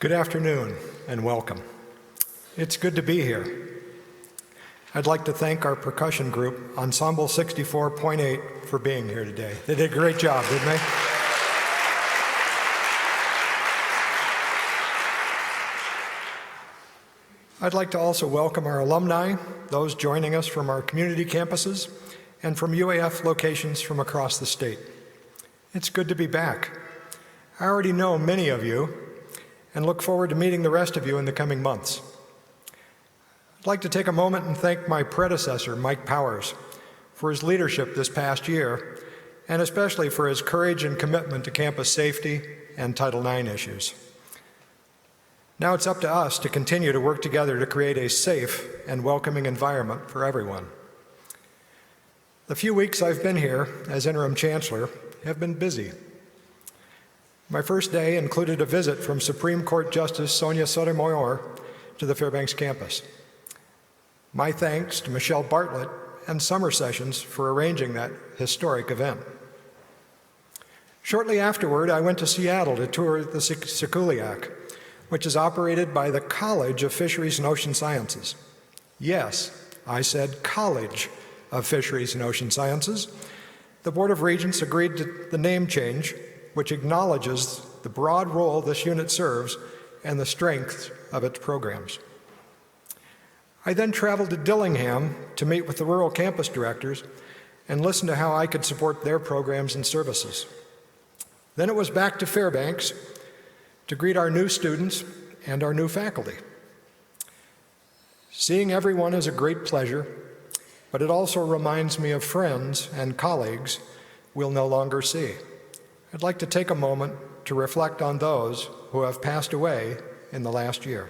Good afternoon and welcome. It's good to be here. I'd like to thank our percussion group, Ensemble 64.8, for being here today. They did a great job, didn't they? I'd like to also welcome our alumni, those joining us from our community campuses, and from UAF locations from across the state. It's good to be back. I already know many of you and look forward to meeting the rest of you in the coming months. I'd like to take a moment and thank my predecessor, Mike Powers, for his leadership this past year, and especially for his courage and commitment to campus safety and Title IX issues. Now it's up to us to continue to work together to create a safe and welcoming environment for everyone. The few weeks I've been here as interim chancellor have been busy. My first day included a visit from Supreme Court Justice Sonia Sotomayor to the Fairbanks campus. My thanks to Michelle Bartlett and Summer Sessions for arranging that historic event. Shortly afterward, I went to Seattle to tour the Sikuliak, which is operated by the College of Fisheries and Ocean Sciences. Yes, I said College of Fisheries and Ocean Sciences. The Board of Regents agreed to the name change, which acknowledges the broad role this unit serves and the strength of its programs. I then traveled to Dillingham to meet with the rural campus directors and listen to how I could support their programs and services. Then it was back to Fairbanks to greet our new students and our new faculty. Seeing everyone is a great pleasure, but it also reminds me of friends and colleagues we'll no longer see. I'd like to take a moment to reflect on those who have passed away in the last year.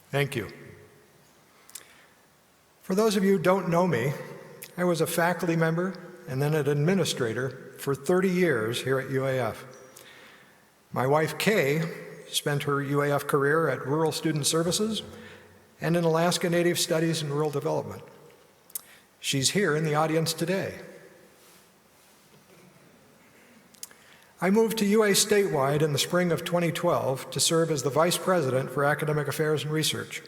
Thank you. For those of you who don't know me, I was a faculty member and then an administrator for 30 years here at UAF. My wife, Kay, spent her UAF career at Rural Student Services and in Alaska Native Studies and Rural Development. She's here in the audience today. I moved to UA statewide in the spring of 2012 to serve as the Vice President for Academic Affairs and Research,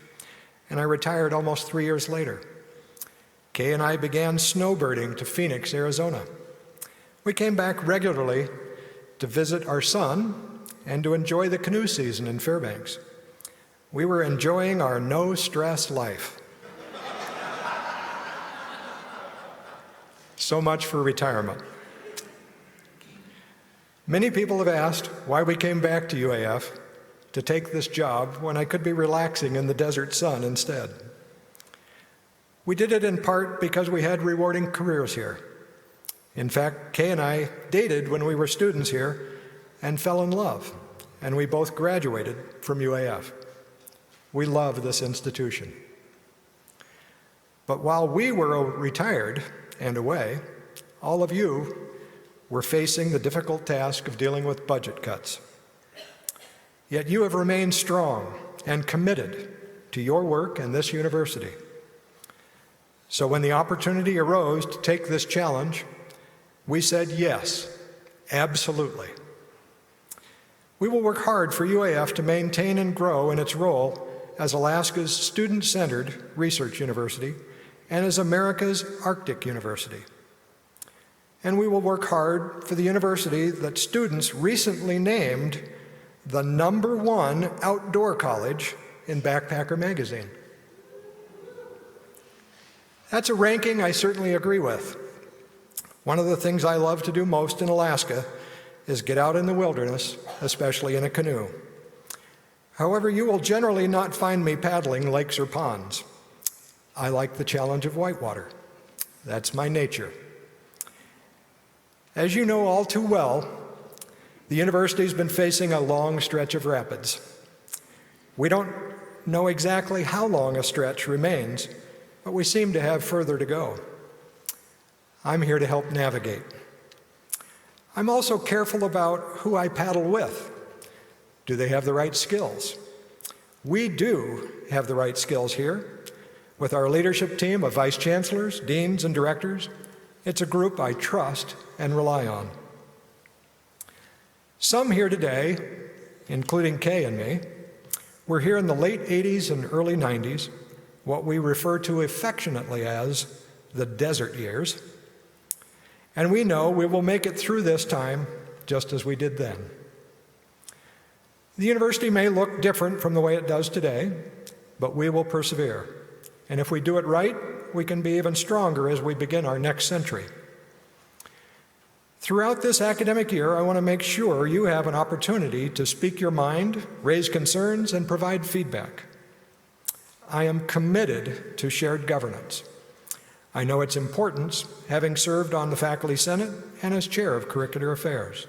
and I retired almost 3 years later. Kay and I began snowbirding to Phoenix, Arizona. We came back regularly to visit our son and to enjoy the canoe season in Fairbanks. We were enjoying our no-stress life. So much for retirement. Many people have asked why we came back to UAF to take this job when I could be relaxing in the desert sun instead. We did it in part because we had rewarding careers here. In fact, Kay and I dated when we were students here and fell in love, and we both graduated from UAF. We love this institution. But while we were retired and away, all of you were facing the difficult task of dealing with budget cuts. Yet you have remained strong and committed to your work and this university. So when the opportunity arose to take this challenge, we said yes, absolutely. We will work hard for UAF to maintain and grow in its role as Alaska's student-centered research university and as America's Arctic university. And we will work hard for the university that students recently named the #1 outdoor college in Backpacker magazine. That's a ranking I certainly agree with. One of the things I love to do most in Alaska is get out in the wilderness, especially in a canoe. However, you will generally not find me paddling lakes or ponds. I like the challenge of whitewater. That's my nature. As you know all too well, the university's been facing a long stretch of rapids. We don't know exactly how long a stretch remains, but we seem to have further to go. I'm here to help navigate. I'm also careful about who I paddle with. Do they have the right skills? We do have the right skills here. With our leadership team of vice chancellors, deans, and directors, it's a group I trust and rely on. Some here today, including Kay and me, were here in the late 80s and early 90s, what we refer to affectionately as the desert years, and we know we will make it through this time just as we did then. The university may look different from the way it does today, but we will persevere. And if we do it right, we can be even stronger as we begin our next century. Throughout this academic year, I want to make sure you have an opportunity to speak your mind, raise concerns, and provide feedback. I am committed to shared governance. I know its importance, having served on the Faculty Senate and as chair of Curricular Affairs.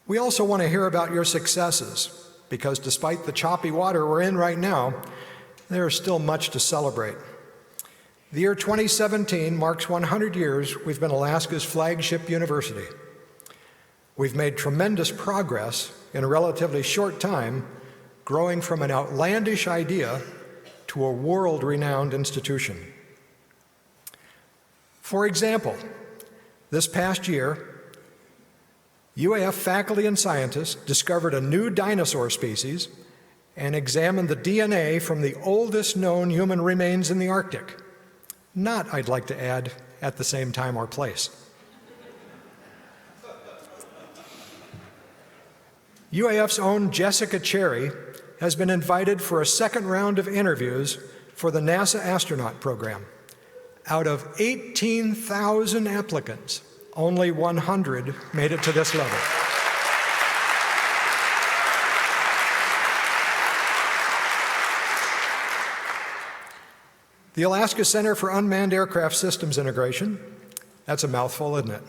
We also want to hear about your successes, because despite the choppy water we're in right now, there is still much to celebrate. The year 2017 marks 100 years we've been Alaska's flagship university. We've made tremendous progress in a relatively short time, growing from an outlandish idea to a world-renowned institution. For example, this past year, UAF faculty and scientists discovered a new dinosaur species and examined the DNA from the oldest known human remains in the Arctic. Not, I'd like to add, at the same time or place. UAF's own Jessica Cherry has been invited for a second round of interviews for the NASA astronaut program. Out of 18,000 applicants, only 100 made it to this level. The Alaska Center for Unmanned Aircraft Systems Integration, that's a mouthful, isn't it,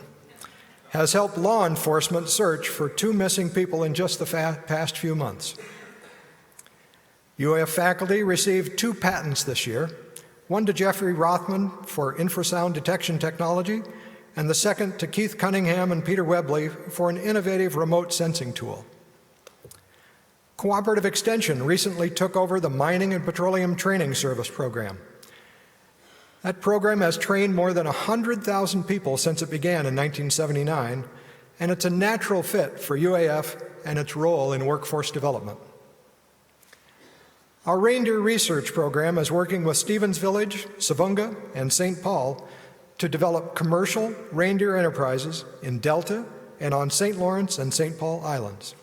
has helped law enforcement search for 2 missing people in just the past few months. UAF faculty received 2 patents this year, one to Jeffrey Rothman for infrasound detection technology, and the second to Keith Cunningham and Peter Webley for an innovative remote sensing tool. Cooperative Extension recently took over the Mining and Petroleum Training Service program. That program has trained more than 100,000 people since it began in 1979, and it's a natural fit for UAF and its role in workforce development. Our reindeer research program is working with Stevens Village, Savunga, and St. Paul to develop commercial reindeer enterprises in Delta and on St. Lawrence and St. Paul Islands.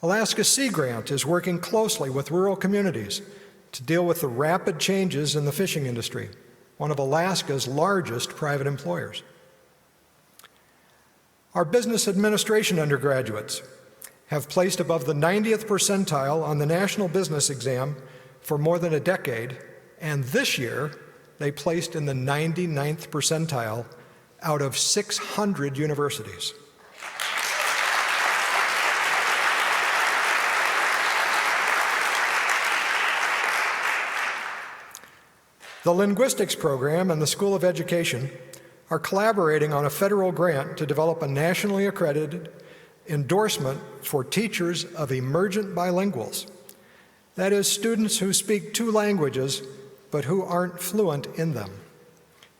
Alaska Sea Grant is working closely with rural communities to deal with the rapid changes in the fishing industry, one of Alaska's largest private employers. Our business administration undergraduates have placed above the 90th percentile on the National Business Exam for more than a decade, and this year they placed in the 99th percentile out of 600 universities. The Linguistics program and the School of Education are collaborating on a federal grant to develop a nationally accredited endorsement for teachers of emergent bilinguals. That is, students who speak 2 languages but who aren't fluent in them.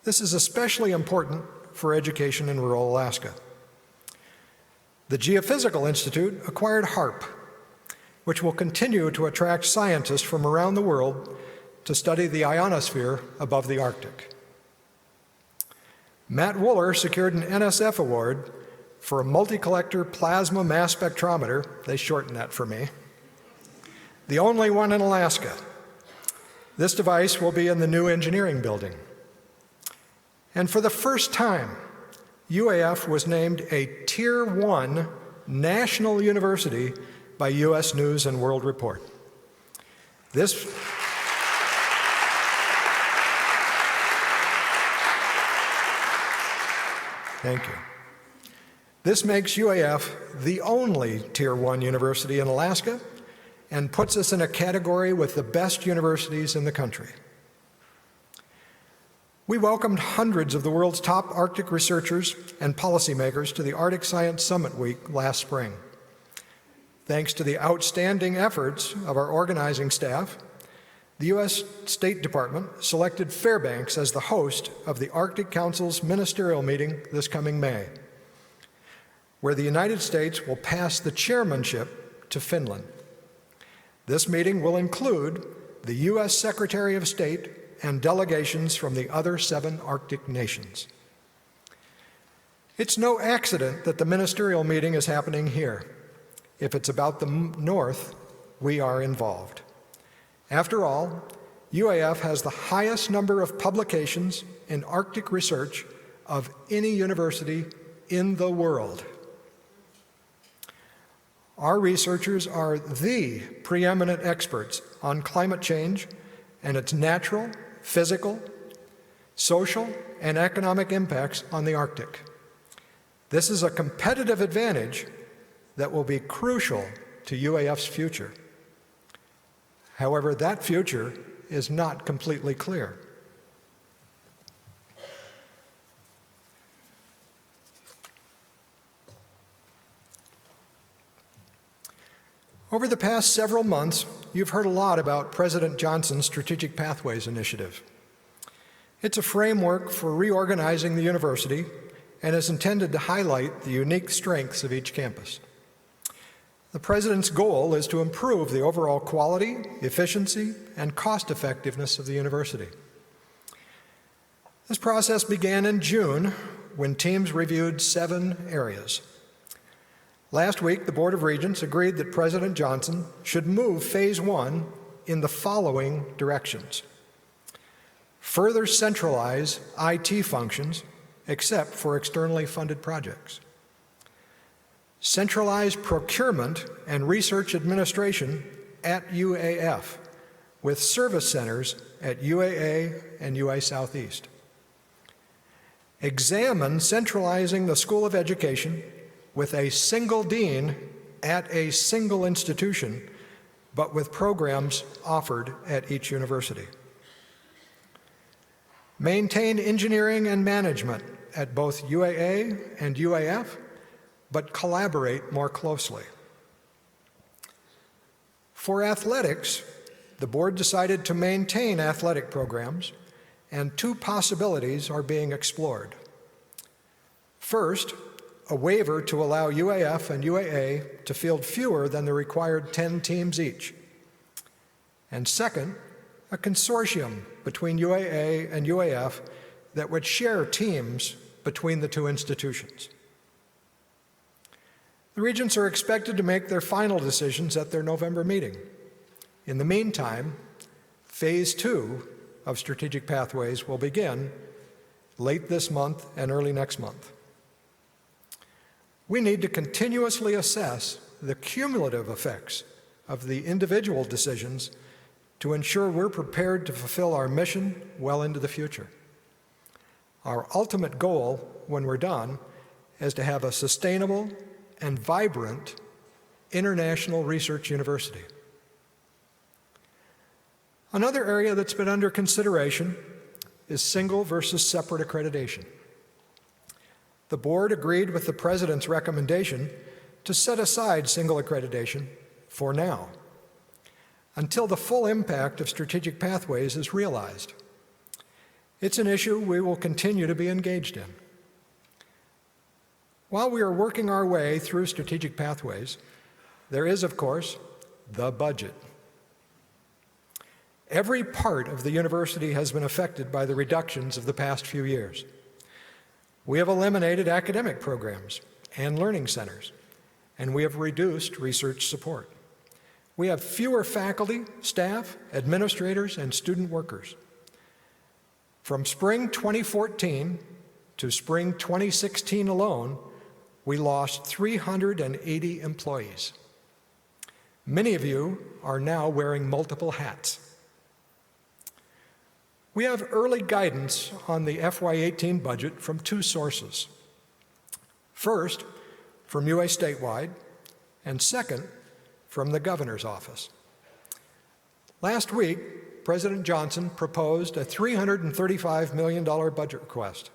This is especially important for education in rural Alaska. The Geophysical Institute acquired HARP, which will continue to attract scientists from around the world to study the ionosphere above the Arctic. Matt Wooler secured an NSF award for a multi-collector plasma mass spectrometer, they shorten that for me, the only one in Alaska. This device will be in the new engineering building. And for the first time, UAF was named a Tier 1 national university by U.S. News and World Report. Thank you. This makes UAF the only Tier 1 university in Alaska and puts us in a category with the best universities in the country. We welcomed hundreds of the world's top Arctic researchers and policymakers to the Arctic Science Summit Week last spring. Thanks to the outstanding efforts of our organizing staff, the U.S. State Department selected Fairbanks as the host of the Arctic Council's ministerial meeting this coming May, where the United States will pass the chairmanship to Finland. This meeting will include the U.S. Secretary of State and delegations from the other 7 Arctic nations. It's no accident that the ministerial meeting is happening here. If it's about the North, we are involved. After all, UAF has the highest number of publications in Arctic research of any university in the world. Our researchers are the preeminent experts on climate change and its natural, physical, social, and economic impacts on the Arctic. This is a competitive advantage that will be crucial to UAF's future. However, that future is not completely clear. Over the past several months, you've heard a lot about President Johnson's Strategic Pathways Initiative. It's a framework for reorganizing the university and is intended to highlight the unique strengths of each campus. The President's goal is to improve the overall quality, efficiency, and cost-effectiveness of the university. This process began in June when teams reviewed 7 areas. Last week, the Board of Regents agreed that President Johnson should move Phase 1 in the following directions: further centralize IT functions, except for externally funded projects; centralize procurement and research administration at UAF, with service centers at UAA and UA Southeast; examine centralizing the School of Education with a single dean at a single institution, but with programs offered at each university; maintain engineering and management at both UAA and UAF, but collaborate more closely. For athletics, the board decided to maintain athletic programs, and 2 possibilities are being explored. First, a waiver to allow UAF and UAA to field fewer than the required 10 teams each. And second, a consortium between UAA and UAF that would share teams between the 2 institutions. The regents are expected to make their final decisions at their November meeting. In the meantime, Phase 2 of Strategic Pathways will begin late this month and early next month. We need to continuously assess the cumulative effects of the individual decisions to ensure we're prepared to fulfill our mission well into the future. Our ultimate goal, when we're done, is to have a sustainable and vibrant international research university. Another area that's been under consideration is single versus separate accreditation. The board agreed with the President's recommendation to set aside single accreditation for now, until the full impact of Strategic Pathways is realized. It's an issue we will continue to be engaged in. While we are working our way through Strategic Pathways, there is, of course, the budget. Every part of the university has been affected by the reductions of the past few years. We have eliminated academic programs and learning centers, and we have reduced research support. We have fewer faculty, staff, administrators, and student workers. From spring 2014 to spring 2016 alone, we lost 380 employees. Many of you are now wearing multiple hats. We have early guidance on the FY18 budget from 2 sources. First, from UA statewide, and second, from the governor's office. Last week, President Johnson proposed a $335 million budget request.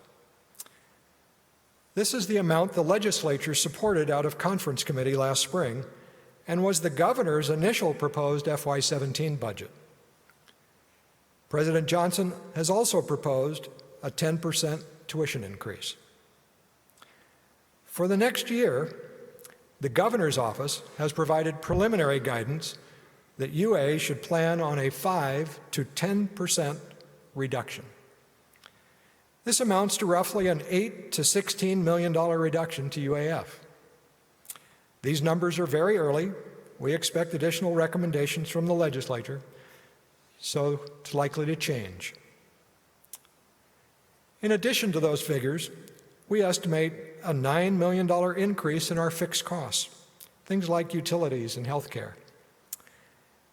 This is the amount the legislature supported out of conference committee last spring and was the governor's initial proposed FY17 budget. President Johnson has also proposed a 10% tuition increase. For the next year, the governor's office has provided preliminary guidance that UA should plan on a 5 to 10% reduction. This amounts to roughly an $8 to $16 million reduction to UAF. These numbers are very early. We expect additional recommendations from the legislature, so it's likely to change. In addition to those figures, we estimate a $9 million increase in our fixed costs, things like utilities and health care.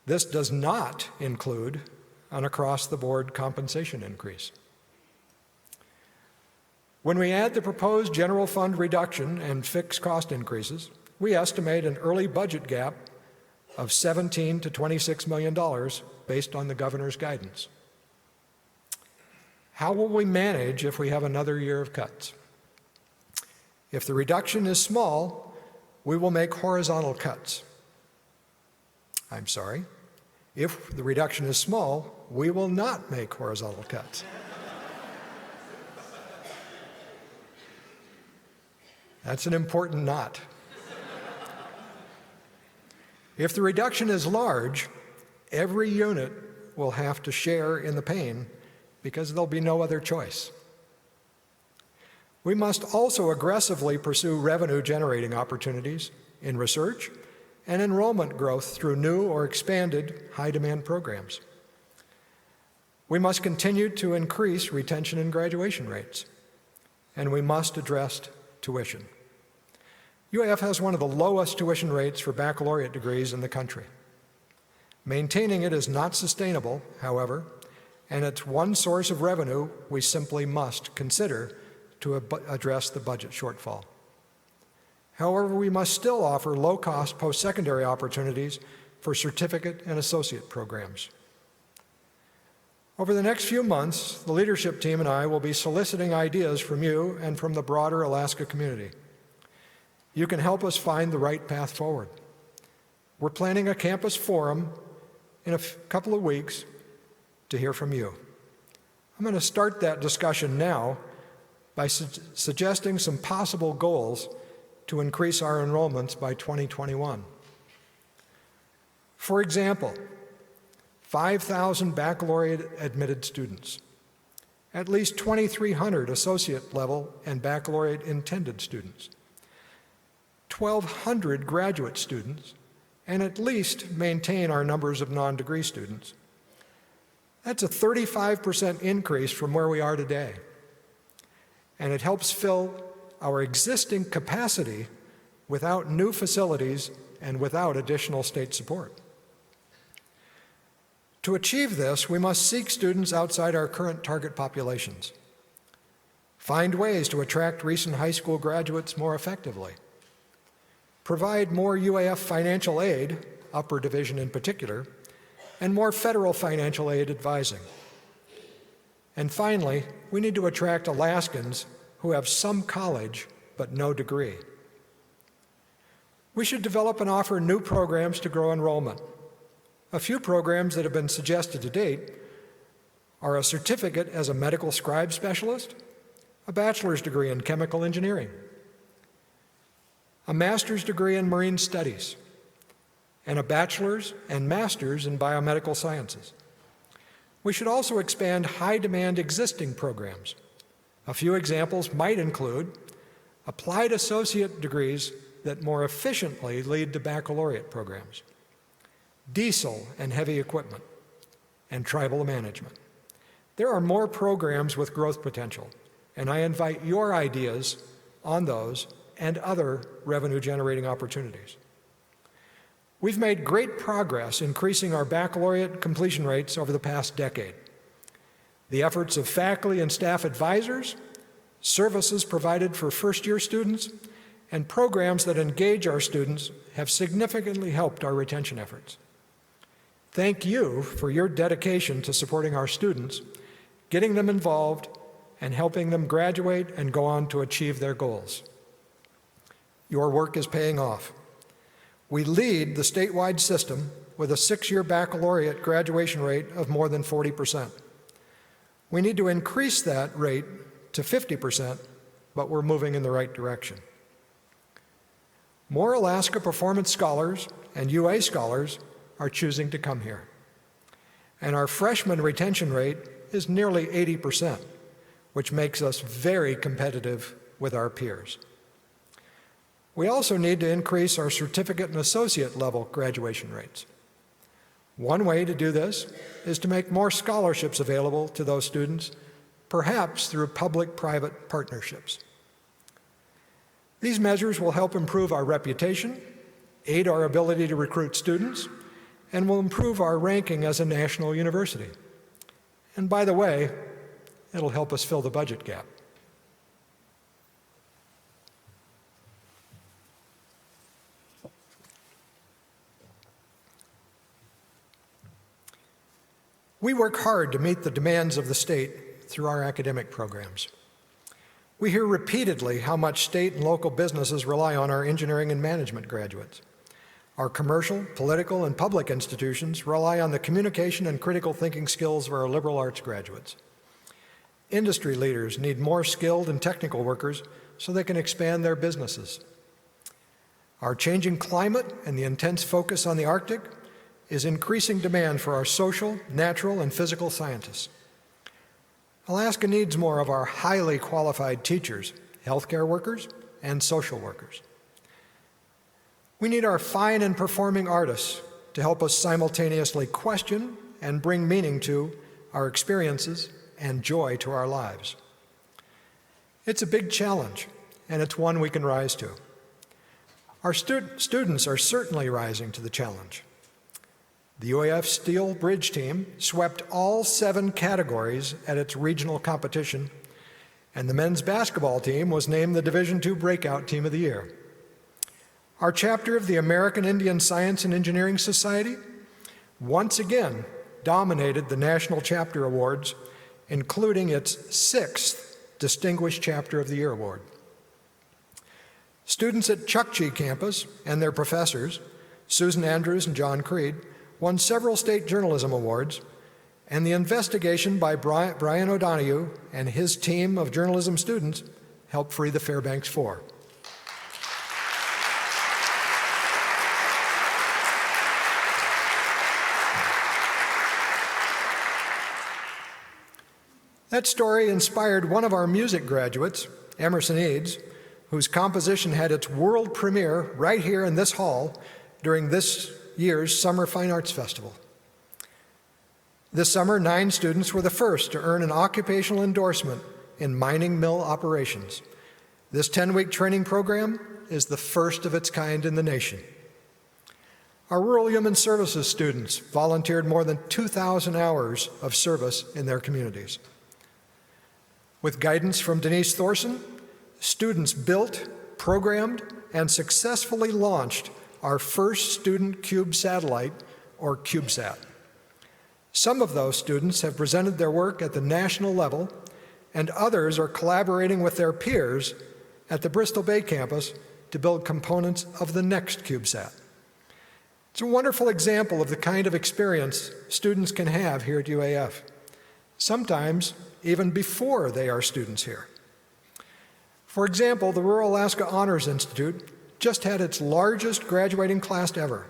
This does not include an across-the-board compensation increase. When we add the proposed general fund reduction and fixed cost increases, we estimate an early budget gap of $17 to $26 million based on the governor's guidance. How will we manage if we have another year of cuts? If the reduction is small, we will make horizontal cuts. I'm sorry. If the reduction is small, we will not make horizontal cuts. That's an important not. If the reduction is large, every unit will have to share in the pain because there'll be no other choice. We must also aggressively pursue revenue-generating opportunities in research and enrollment growth through new or expanded high-demand programs. We must continue to increase retention and graduation rates, and we must address tuition. UAF has one of the lowest tuition rates for baccalaureate degrees in the country. Maintaining it is not sustainable, however, and it's one source of revenue we simply must consider to address the budget shortfall. However, we must still offer low-cost post-secondary opportunities for certificate and associate programs. Over the next few months, the leadership team and I will be soliciting ideas from you and from the broader Alaska community. You can help us find the right path forward. We're planning a campus forum in a couple of weeks to hear from you. I'm going to start that discussion now by suggesting some possible goals to increase our enrollments by 2021. For example, 5,000 baccalaureate admitted students, at least 2,300 associate level and baccalaureate intended students, 1,200 graduate students, and at least maintain our numbers of non-degree students. That's a 35% increase from where we are today. And it helps fill our existing capacity without new facilities and without additional state support. To achieve this, we must seek students outside our current target populations, find ways to attract recent high school graduates more effectively, provide more UAF financial aid, upper division in particular, and more federal financial aid advising. And finally, we need to attract Alaskans who have some college but no degree. We should develop and offer new programs to grow enrollment. A few programs that have been suggested to date are a certificate as a medical scribe specialist, a bachelor's degree in chemical engineering, a master's degree in marine studies, and a bachelor's and master's in biomedical sciences. We should also expand high-demand existing programs. A few examples might include applied associate degrees that more efficiently lead to baccalaureate programs, diesel and heavy equipment, and tribal management. There are more programs with growth potential, and I invite your ideas on those and other revenue-generating opportunities. We've made great progress increasing our baccalaureate completion rates over the past decade. The efforts of faculty and staff advisors, services provided for first-year students, and programs that engage our students have significantly helped our retention efforts. Thank you for your dedication to supporting our students, getting them involved, and helping them graduate and go on to achieve their goals. Your work is paying off. We lead the statewide system with a 6-year baccalaureate graduation rate of more than 40%. We need to increase that rate to 50%, but we're moving in the right direction. More Alaska Performance Scholars and UA scholars are choosing to come here. And our freshman retention rate is nearly 80%, which makes us very competitive with our peers. We also need to increase our certificate and associate level graduation rates. One way to do this is to make more scholarships available to those students, perhaps through public-private partnerships. These measures will help improve our reputation, aid our ability to recruit students, and will improve our ranking as a national university. And by the way, it'll help us fill the budget gap. We work hard to meet the demands of the state through our academic programs. We hear repeatedly how much state and local businesses rely on our engineering and management graduates. Our commercial, political, and public institutions rely on the communication and critical thinking skills of our liberal arts graduates. Industry leaders need more skilled and technical workers so they can expand their businesses. Our changing climate and the intense focus on the Arctic is increasing demand for our social, natural, and physical scientists. Alaska needs more of our highly qualified teachers, healthcare workers, and social workers. We need our fine and performing artists to help us simultaneously question and bring meaning to our experiences and joy to our lives. It's a big challenge, and it's one we can rise to. Our students are certainly rising to the challenge. The UAF Steel Bridge team swept all 7 categories at its regional competition, and the men's basketball team was named the Division II Breakout Team of the Year. Our chapter of the American Indian Science and Engineering Society once again dominated the National Chapter Awards, including its 6th Distinguished Chapter of the Year award. Students at Chukchi campus and their professors, Susan Andrews and John Creed, won several state journalism awards, and the investigation by Brian O'Donoghue and his team of journalism students helped free the Fairbanks 4. That story inspired one of our music graduates, Emerson Eads, whose composition had its world premiere right here in this hall during this year's Summer Fine Arts Festival. This summer, 9 students were the first to earn an occupational endorsement in mining mill operations. This 10-week training program is the first of its kind in the nation. Our Rural Human Services students volunteered more than 2,000 hours of service in their communities. With guidance from Denise Thorson, students built, programmed, and successfully launched our first student cube satellite, or CubeSat. Some of those students have presented their work at the national level, and others are collaborating with their peers at the Bristol Bay campus to build components of the next CubeSat. It's a wonderful example of the kind of experience students can have here at UAF, sometimes even before they are students here. For example, the Rural Alaska Honors Institute just had its largest graduating class ever.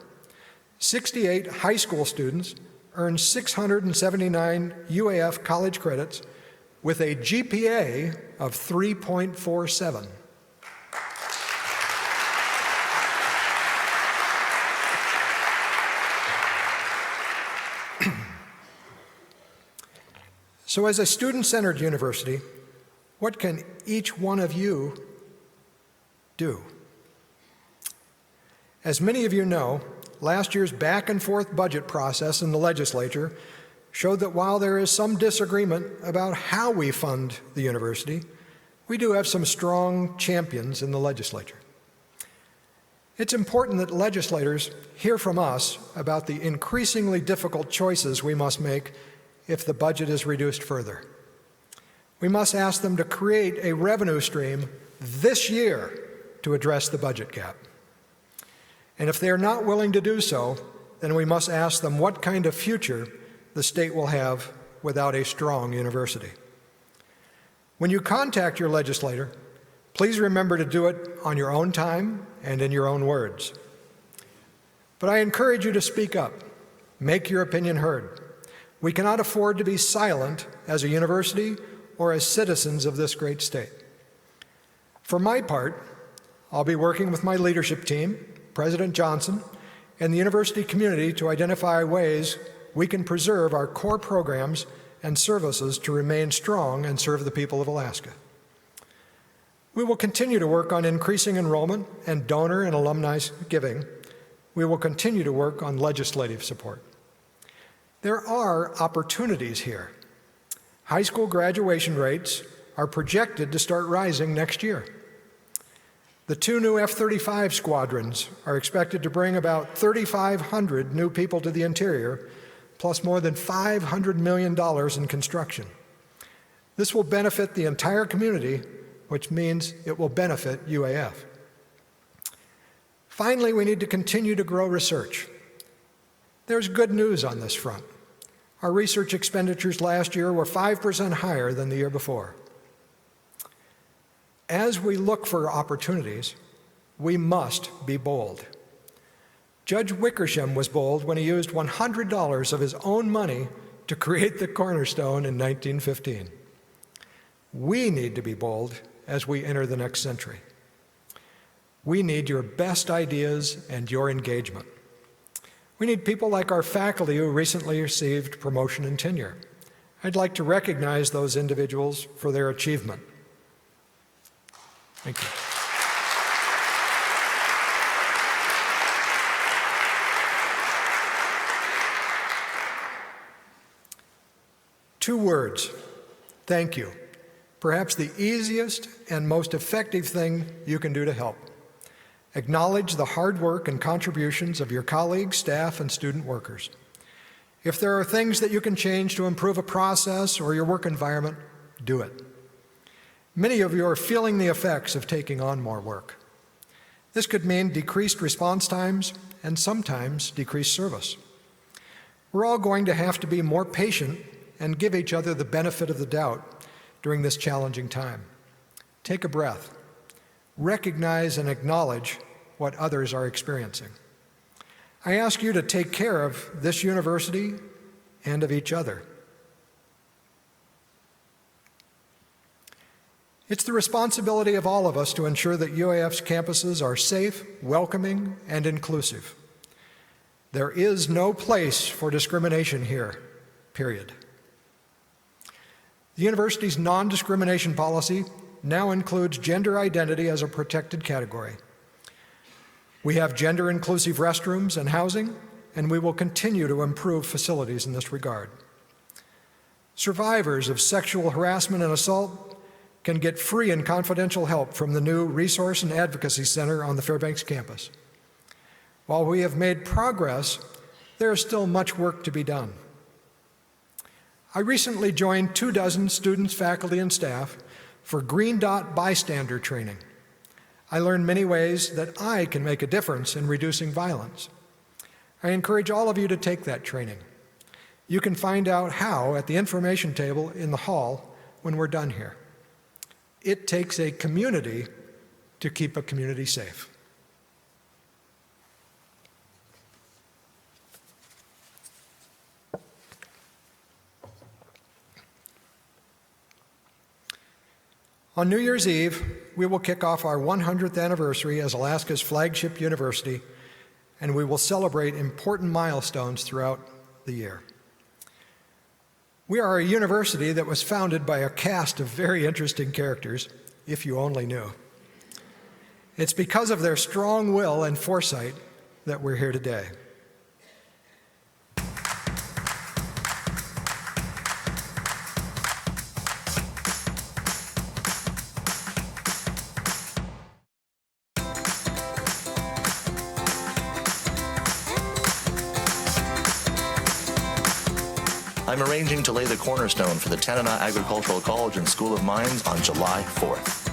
68 high school students earned 679 UAF college credits with a GPA of 3.47. So as a student-centered university, what can each one of you do? As many of you know, last year's back-and-forth budget process in the legislature showed that while there is some disagreement about how we fund the university, we do have some strong champions in the legislature. It's important that legislators hear from us about the increasingly difficult choices we must make if the budget is reduced further. We must ask them to create a revenue stream this year to address the budget gap. And if they are not willing to do so, then we must ask them what kind of future the state will have without a strong university. When you contact your legislator, please remember to do it on your own time and in your own words. But I encourage you to speak up, make your opinion heard. We cannot afford to be silent as a university or as citizens of this great state. For my part, I'll be working with my leadership team, President Johnson, and the university community to identify ways we can preserve our core programs and services to remain strong and serve the people of Alaska. We will continue to work on increasing enrollment and donor and alumni giving. We will continue to work on legislative support. There are opportunities here. High school graduation rates are projected to start rising next year. The 2 new F-35 squadrons are expected to bring about 3,500 new people to the interior, plus more than $500 million in construction. This will benefit the entire community, which means it will benefit UAF. Finally, we need to continue to grow research. There's good news on this front. Our research expenditures last year were 5% higher than the year before. As we look for opportunities, we must be bold. Judge Wickersham was bold when he used $100 of his own money to create the cornerstone in 1915. We need to be bold as we enter the next century. We need your best ideas and your engagement. We need people like our faculty who recently received promotion and tenure. I'd like to recognize those individuals for their achievement. Thank you. Two words, thank you. Perhaps the easiest and most effective thing you can do to help. Acknowledge the hard work and contributions of your colleagues, staff, and student workers. If there are things that you can change to improve a process or your work environment, do it. Many of you are feeling the effects of taking on more work. This could mean decreased response times and sometimes decreased service. We're all going to have to be more patient and give each other the benefit of the doubt during this challenging time. Take a breath. Recognize and acknowledge what others are experiencing. I ask you to take care of this university and of each other. It's the responsibility of all of us to ensure that UAF's campuses are safe, welcoming, and inclusive. There is no place for discrimination here, period. The university's non-discrimination policy now includes gender identity as a protected category. We have gender-inclusive restrooms and housing, and we will continue to improve facilities in this regard. Survivors of sexual harassment and assault can get free and confidential help from the new Resource and Advocacy Center on the Fairbanks campus. While we have made progress, there is still much work to be done. I recently joined 24 students, faculty, and staff for Green Dot bystander training. I learned many ways that I can make a difference in reducing violence. I encourage all of you to take that training. You can find out how at the information table in the hall when we're done here. It takes a community to keep a community safe. On New Year's Eve, we will kick off our 100th anniversary as Alaska's flagship university, and we will celebrate important milestones throughout the year. We are a university that was founded by a cast of very interesting characters, if you only knew. It's because of their strong will and foresight that we're here today. I'm arranging to lay the cornerstone for the Tanana Agricultural College and School of Mines on July 4th.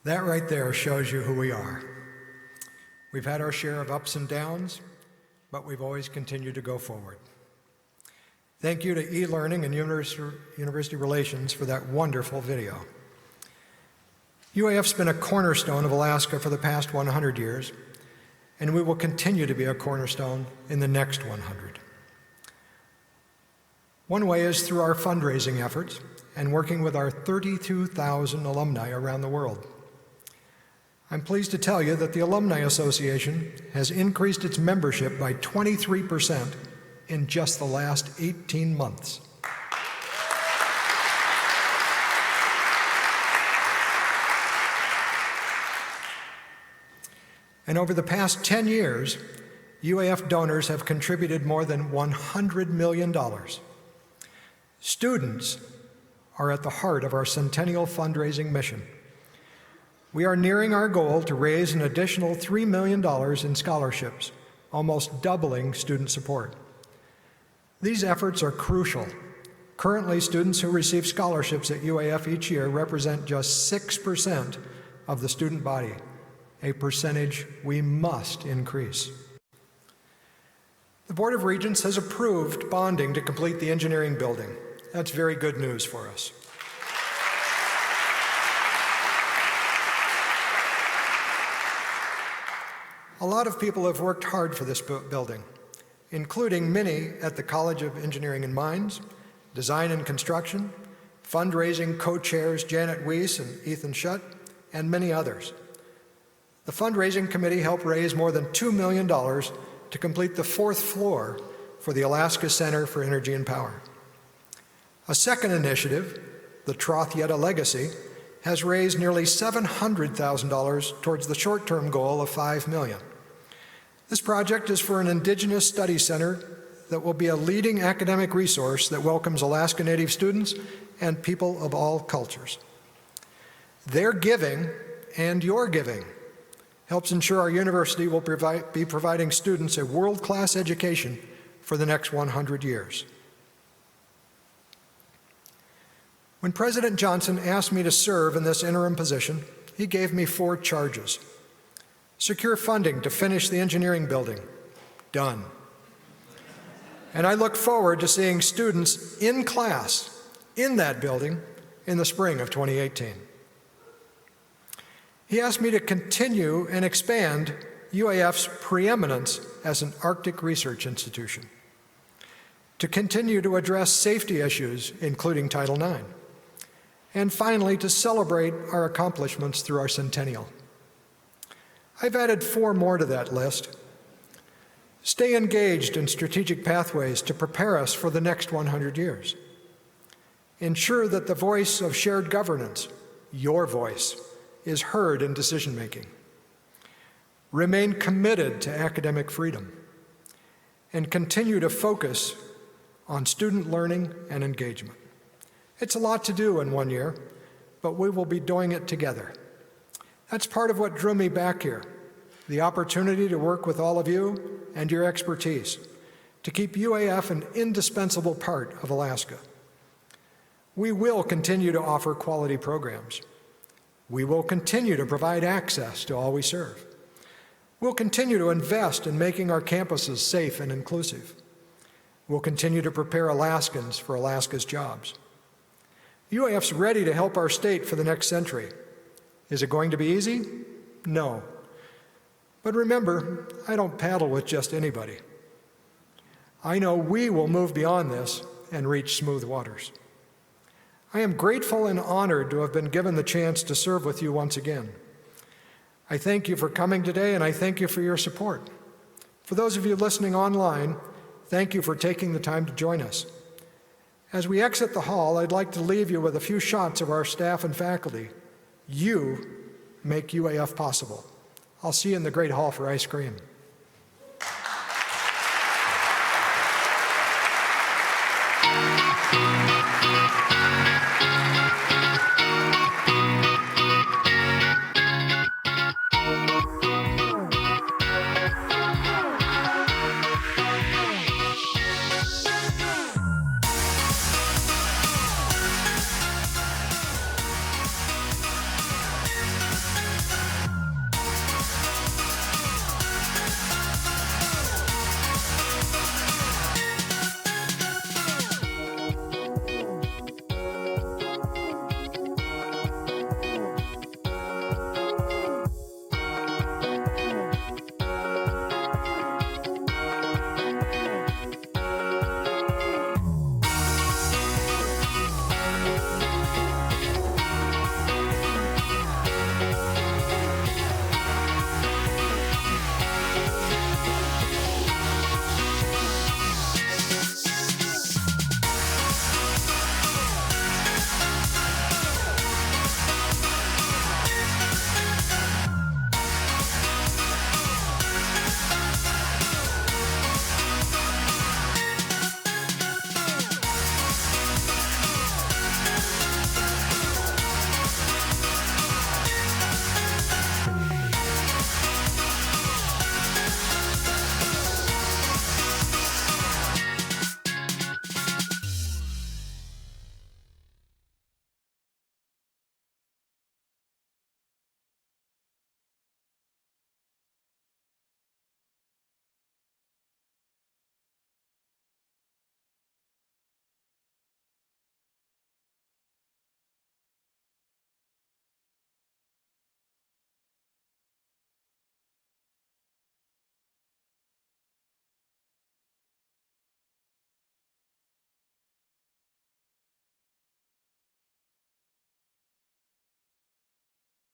That right there shows you who we are. We've had our share of ups and downs, but we've always continued to go forward. Thank you to e-learning and university relations for that wonderful video. UAF's been a cornerstone of Alaska for the past 100 years, and we will continue to be a cornerstone in the next 100. One way is through our fundraising efforts and working with our 32,000 alumni around the world. I'm pleased to tell you that the Alumni Association has increased its membership by 23% in just the last 18 months. And over the past 10 years, UAF donors have contributed more than $100 million. Students are at the heart of our centennial fundraising mission. We are nearing our goal to raise an additional $3 million in scholarships, almost doubling student support. These efforts are crucial. Currently, students who receive scholarships at UAF each year represent just 6% of the student body, a percentage we must increase. The Board of Regents has approved bonding to complete the engineering building. That's very good news for us. A lot of people have worked hard for this building, including many at the College of Engineering and Mines, Design and Construction, fundraising co-chairs Janet Weiss and Ethan Schutt, and many others. The fundraising committee helped raise more than $2 million to complete the 4th floor for the Alaska Center for Energy and Power. A second initiative, the Troth Yetta Legacy, has raised nearly $700,000 towards the short-term goal of $5 million. This project is for an Indigenous Study Center that will be a leading academic resource that welcomes Alaska Native students and people of all cultures. Their giving and your giving helps ensure our university will be providing students a world-class education for the next 100 years. When President Johnson asked me to serve in this interim position, he gave me 4 charges. Secure funding to finish the engineering building. Done. And I look forward to seeing students in class in that building in the spring of 2018. He asked me to continue and expand UAF's preeminence as an Arctic research institution, to continue to address safety issues, including Title IX, and finally, to celebrate our accomplishments through our centennial. I've added 4 more to that list. Stay engaged in strategic pathways to prepare us for the next 100 years. Ensure that the voice of shared governance, your voice, is heard in decision-making. Remain committed to academic freedom, and continue to focus on student learning and engagement. It's a lot to do in 1 year, but we will be doing it together. That's part of what drew me back here, the opportunity to work with all of you and your expertise to keep UAF an indispensable part of Alaska. We will continue to offer quality programs. We will continue to provide access to all we serve. We'll continue to invest in making our campuses safe and inclusive. We'll continue to prepare Alaskans for Alaska's jobs. UAF's ready to help our state for the next century. Is it going to be easy? No. But remember, I don't paddle with just anybody. I know we will move beyond this and reach smooth waters. I am grateful and honored to have been given the chance to serve with you once again. I thank you for coming today, and I thank you for your support. For those of you listening online, thank you for taking the time to join us. As we exit the hall, I'd like to leave you with a few shots of our staff and faculty. You make UAF possible. I'll see you in the Great Hall for ice cream.